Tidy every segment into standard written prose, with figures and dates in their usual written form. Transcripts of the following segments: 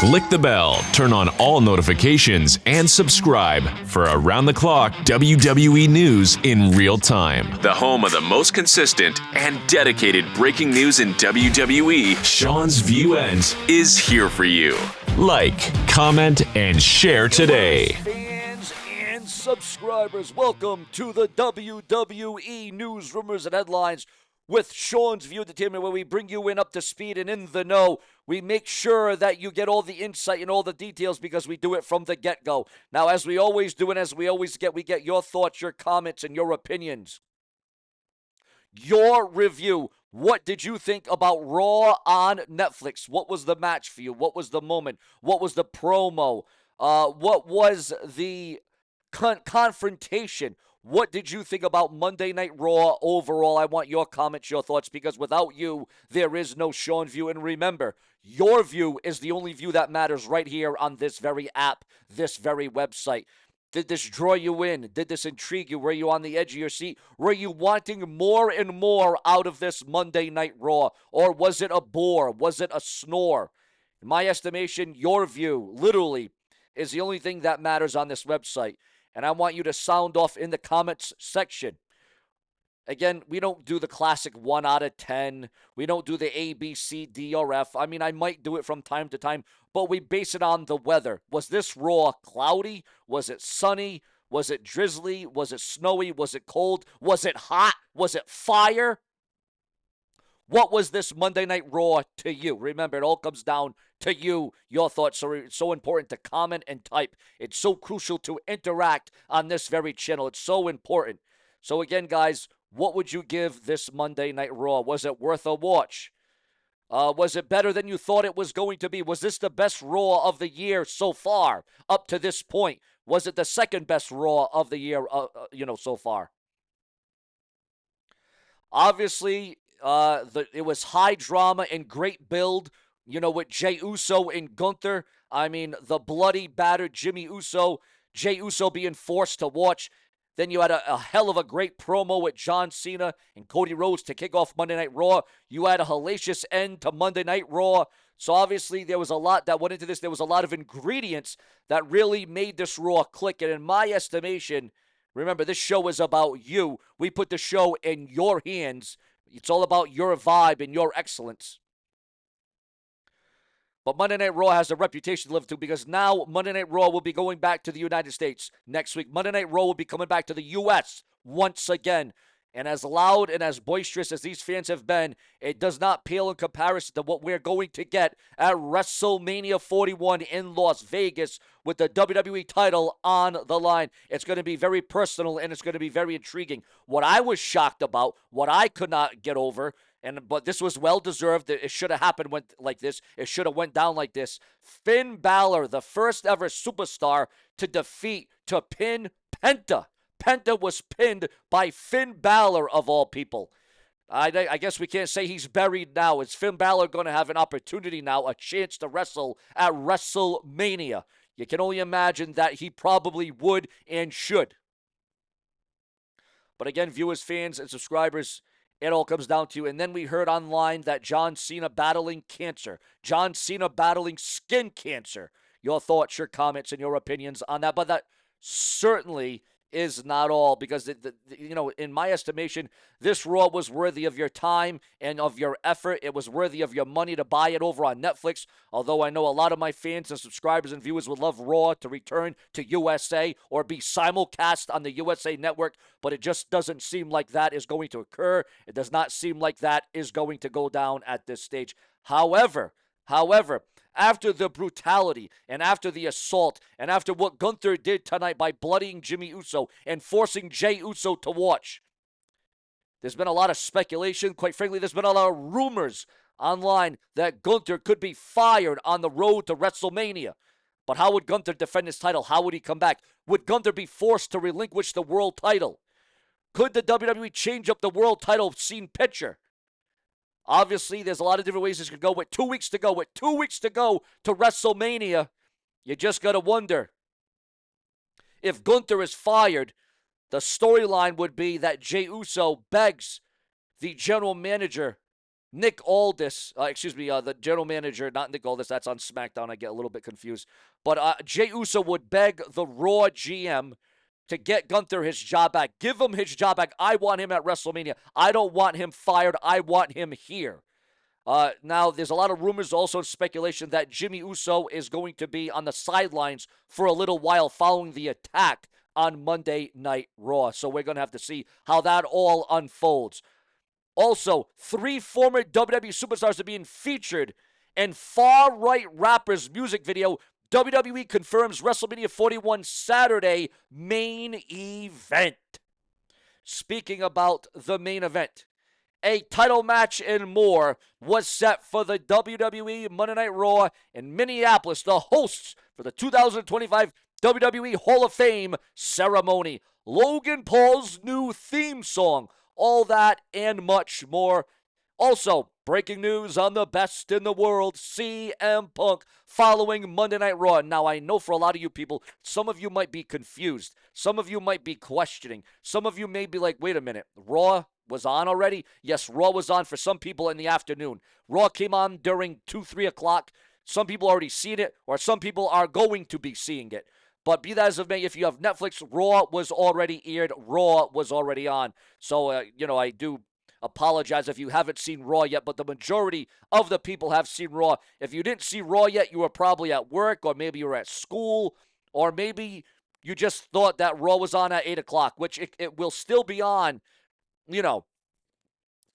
Click the bell, turn on all notifications, and subscribe for around-the-clock WWE news in real time. The home of the most consistent and dedicated breaking news in WWE, Seanzviewent, is here for you. Like, comment, and share today. Fans and subscribers, welcome to the WWE News, Rumors, and Headlines with Seanzviewent Entertainment, where we bring you in up to speed and in the know. We make sure that you get all the insight and all the details because we do it from the get-go. Now, as we always do and as we always get, we get your thoughts, your comments, and your opinions. Your review. What did you think about Raw on Netflix? What was the match for you? What was the moment? What was the promo? What was the confrontation? What did you think about Monday Night Raw overall? I want your comments, your thoughts, because without you, there is no Seanzview. And remember, your view is the only view that matters right here on this very app, this very website. Did this draw you in? Did this intrigue you? Were you on the edge of your seat? Were you wanting more and more out of this Monday Night Raw? Or was it a bore? Was it a snore? In my estimation, your view, literally, is the only thing that matters on this website. And I want you to sound off in the comments section. Again, we don't do the classic 1 out of 10. We don't do the A, B, C, D, or F. I mean, I might do it from time to time, but we base it on the weather. Was this Raw cloudy? Was it sunny? Was it drizzly? Was it snowy? Was it cold? Was it hot? Was it fire? What was this Monday Night Raw to you? Remember, it all comes down to you, your thoughts. So it's so important to comment and type. It's so crucial to interact on this very channel. It's so important. So again, guys, what would you give this Monday Night Raw? Was it worth a watch? Was it better than you thought it was going to be? Was this the best Raw of the year so far up to this point? Was it the second best Raw of the year, so far? Obviously, it was high drama and great build, with Jey Uso and Gunther. I mean, the bloody, battered Jey Uso being forced to watch. Then you had a hell of a great promo with John Cena and Cody Rhodes to kick off Monday Night Raw. You had a hellacious end to Monday Night Raw. So obviously there was a lot that went into this. There was a lot of ingredients that really made this Raw click. And in my estimation, remember, this show is about you. We put the show in your hands. It's all about your vibe and your excellence. But Monday Night Raw has a reputation to live to because now Monday Night Raw will be going back to the United States next week. Monday Night Raw will be coming back to the U.S. once again. And as loud and as boisterous as these fans have been, it does not pale in comparison to what we're going to get at WrestleMania 41 in Las Vegas with the WWE title on the line. It's going to be very personal and it's going to be very intriguing. What I was shocked about, what I could not get over, but this was well-deserved. It should have happened like this. It should have went down like this. Finn Balor, the first ever superstar to pin Penta. Penta was pinned by Finn Balor, of all people. I guess we can't say he's buried now. Is Finn Balor going to have an opportunity now, a chance to wrestle at WrestleMania? You can only imagine that he probably would and should. But again, viewers, fans, and subscribers, it all comes down to you. And then we heard online that John Cena battling cancer. John Cena battling skin cancer. Your thoughts, your comments, and your opinions on that. But that certainly is not all, because in my estimation, this Raw was worthy of your time and of your effort. It was worthy of your money to buy it over on Netflix. Although I know a lot of my fans and subscribers and viewers would love Raw to return to USA or be simulcast on the USA Network, but it just doesn't seem like that is going to occur. It does not seem like that is going to go down at this stage. However, after the brutality and after the assault and after what Gunther did tonight by bloodying Jimmy Uso and forcing Jey Uso to watch, there's been a lot of speculation. Quite frankly, there's been a lot of rumors online that Gunther could be fired on the road to WrestleMania. But how would Gunther defend his title? How would he come back? Would Gunther be forced to relinquish the world title? Could the WWE change up the world title scene picture? Obviously, there's a lot of different ways this could go. With 2 weeks to go, to WrestleMania, you just got to wonder. If Gunther is fired, the storyline would be that Jey Uso begs the general manager Nick Aldis, the general manager, not Nick Aldis, that's on SmackDown. I get a little bit confused. But Jey Uso would beg the Raw GM to get Gunther his job back. Give him his job back. I want him at WrestleMania. I don't want him fired. I want him here. Now, there's a lot of rumors, also speculation, that Jimmy Uso is going to be on the sidelines for a little while following the attack on Monday Night Raw. So we're going to have to see how that all unfolds. Also, 3 former WWE superstars are being featured in far-right rapper's music video. WWE confirms WrestleMania 41 Saturday main event. Speaking about the main event, a title match and more was set for the WWE Monday Night Raw in Minneapolis, the hosts for the 2025 WWE Hall of Fame ceremony. Logan Paul's new theme song, all that and much more. Also, breaking news on the best in the world, CM Punk following Monday Night Raw. Now, I know for a lot of you people, some of you might be confused. Some of you might be questioning. Some of you may be like, wait a minute, Raw was on already? Yes, Raw was on for some people in the afternoon. Raw came on during 2, 3 o'clock. Some people already seen it, or some people are going to be seeing it. But be that as it may, if you have Netflix, Raw was already aired. Raw was already on. So, I do apologize if you haven't seen Raw yet, but the majority of the people have seen Raw. If you didn't see Raw yet, you were probably at work, or maybe you were at school, or maybe you just thought that Raw was on at 8 o'clock, which it will still be on,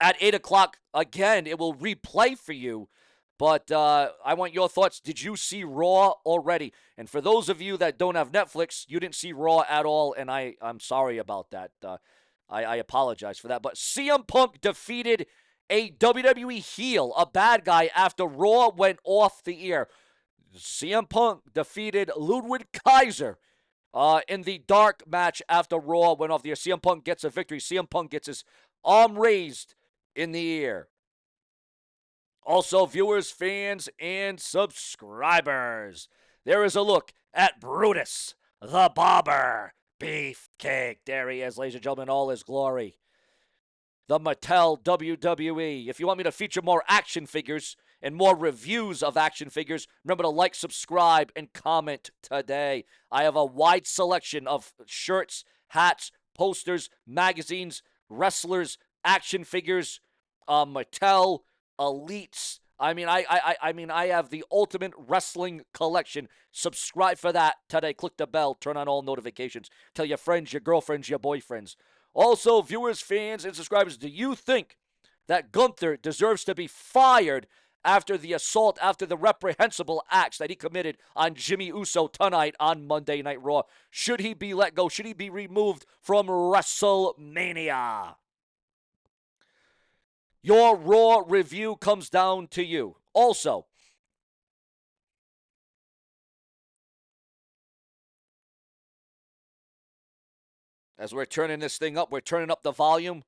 at 8 o'clock. Again, it will replay for you. But I want your thoughts. Did you see Raw already? And for those of you that don't have Netflix, you didn't see Raw at all, and I'm sorry about that. I apologize for that. But CM Punk defeated a WWE heel, a bad guy, after Raw went off the air. CM Punk defeated Ludwig Kaiser in the dark match after Raw went off the air. CM Punk gets a victory. CM Punk gets his arm raised in the air. Also, viewers, fans, and subscribers, there is a look at Brutus, the Barber Beefcake. There he is, ladies and gentlemen, all his glory. The Mattel WWE. If you want me to feature more action figures and more reviews of action figures, remember to like, subscribe, and comment today. I have a wide selection of shirts, hats, posters, magazines, wrestlers, action figures, Mattel, Elites. I have the ultimate wrestling collection. Subscribe for that today. Click the bell. Turn on all notifications. Tell your friends, your girlfriends, your boyfriends. Also, viewers, fans, and subscribers, do you think that Gunther deserves to be fired after the assault, after the reprehensible acts that he committed on Jimmy Uso tonight on Monday Night Raw? Should he be let go? Should he be removed from WrestleMania? Your Raw review comes down to you. Also, as we're turning this thing up, we're turning up the volume.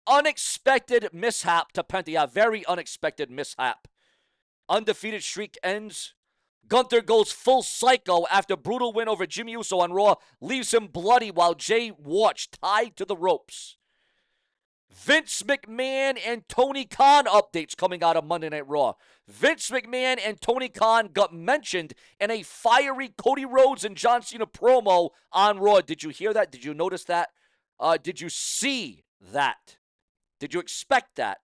Unexpected mishap to Penta. Yeah, very unexpected mishap. Undefeated streak ends. Gunther goes full psycho after brutal win over Jimmy Uso on Raw. Leaves him bloody while Jay watched tied to the ropes. Vince McMahon and Tony Khan updates coming out of Monday Night Raw. Vince McMahon and Tony Khan got mentioned in a fiery Cody Rhodes and John Cena promo on Raw. Did you hear that? Did you notice that? Did you see that? Did you expect that?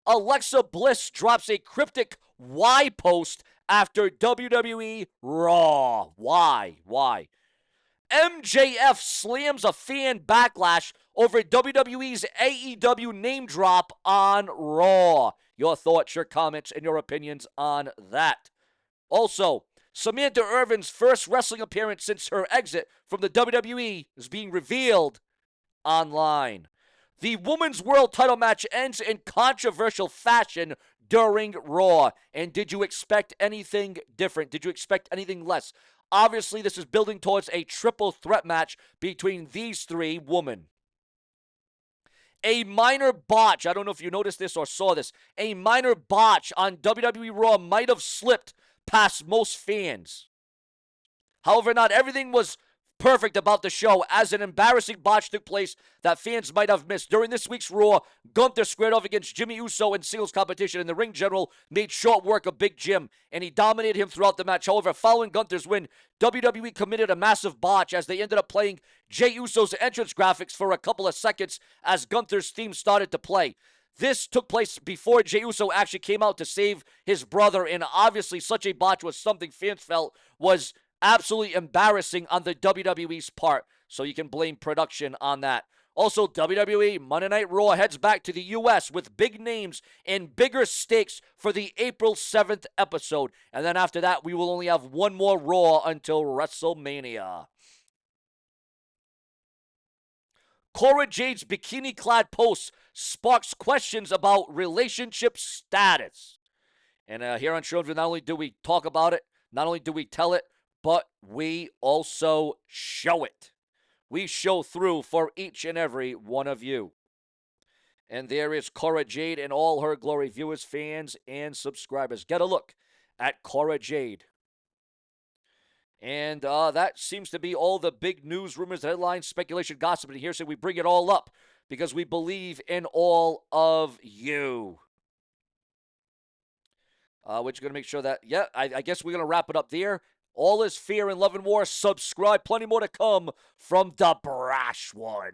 Alexa Bliss drops a cryptic why post after WWE RAW. Why? MJF slams a fan backlash over WWE's AEW name drop on Raw. Your thoughts, your comments, and your opinions on that. Also, Samantha Irvin's first wrestling appearance since her exit from the WWE is being revealed online. The Women's World title match ends in controversial fashion during Raw. And did you expect anything different? Did you expect anything less? Obviously, this is building towards a triple threat match between these 3 women. A minor botch, I don't know if you noticed this or saw this, a minor botch on WWE Raw might have slipped past most fans. However, not everything was perfect about the show, as an embarrassing botch took place that fans might have missed. During this week's Raw, Gunther squared off against Jimmy Uso in singles competition, and the ring general made short work of Big Jim, and he dominated him throughout the match. However, following Gunther's win, WWE committed a massive botch as they ended up playing Jey Uso's entrance graphics for a couple of seconds as Gunther's theme started to play. This took place before Jey Uso actually came out to save his brother, and obviously such a botch was something fans felt was absolutely embarrassing on the WWE's part, so you can blame production on that. Also, WWE Monday Night Raw heads back to the U.S. with big names and bigger stakes for the April 7th episode. And then after that, we will only have one more Raw until WrestleMania. Cora Jade's bikini-clad post sparks questions about relationship status. And here on Seanzviewent, not only do we talk about it, not only do we tell it, but we also show it. We show through for each and every one of you. And there is Cora Jade in all her glory, viewers, fans, and subscribers. Get a look at Cora Jade. And that seems to be all the big news, rumors, headlines, speculation, gossip, and hearsay. We bring it all up because we believe in all of you. We're just going to make sure that, I guess we're going to wrap it up there. All is fear and love and war. Subscribe. Plenty more to come from the Brash One.